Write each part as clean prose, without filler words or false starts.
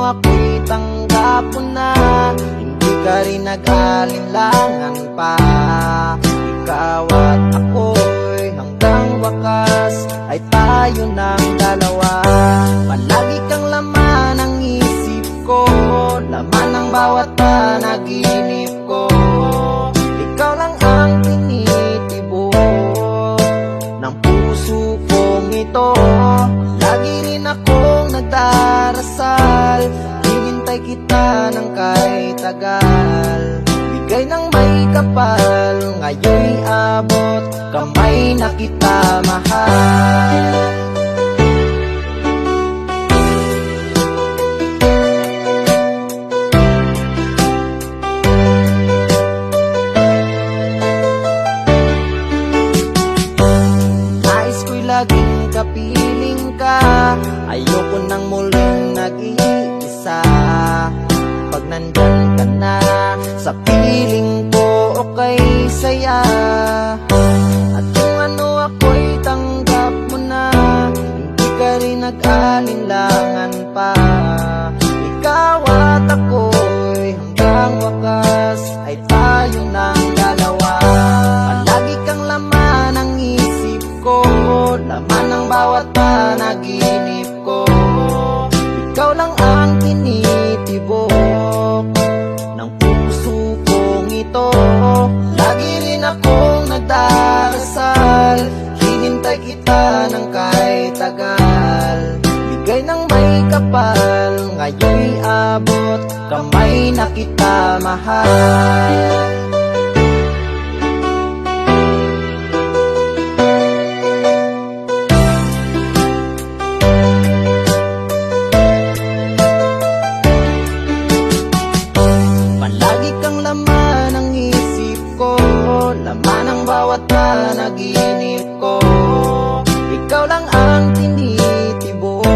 ako'y tanggap mo na. Hindi ka rin nag-alinlangan pa. Ikaw at ako'y hanggang wakas ay tayo ng dalawa. Palagi kang laman ng isip ko, laman ng bawat panaginip ko. Ikaw lang ang tinitibok ng puso kong ito. Lagi rin akong nagdarasal, hinintay kita ng kahit tagal. Bigay ng may kapal, ngayon'y abot, kamay na kita mahal. Laging kapiling ka, ayoko nang muling nag-iisa. Pag nandyan ka na sa piling ko, okay saya. At kung ano ako'y tanggap mo na, hindi ka rin nag-alinlangan pa. Ikaw at ako'y hanggang wakas ay tayo ng dalawa. Palagi kang laman ng isip ko, laman ng bawat panaginip ko. Ikaw lang ang tinitibok ng puso kong ito. Lagi rin akong nagdarasal, hinintay kita ng kahit tagal. Bigay ng may kapal, ngayon'y abot, kamay na kita mahal. Laman ng bawat panaginip ko. Ikaw lang ang tinitibok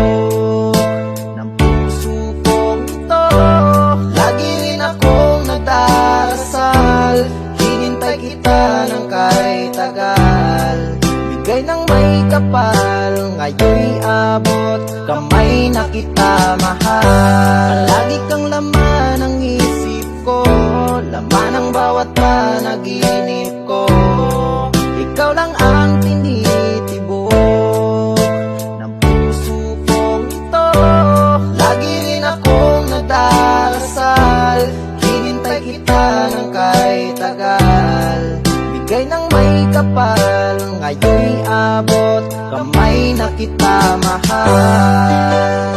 ng puso kong ito. Lagi rin akong nagdarasal, hinintay kita ng kahit tagal. Bigay ng may kapal, ngayon'y abot, kamay na kita mahal. Palagi kang laman ng isip ko, laman ng bawat panaginip ko. Ikaw lang ang tinitibok ng puso kong ito. Lagi rin akong nagdarasal, hinintay kita ng kahit tagal. Bigay ng may kapal, ngayon'y abot, kamay na kita mahal.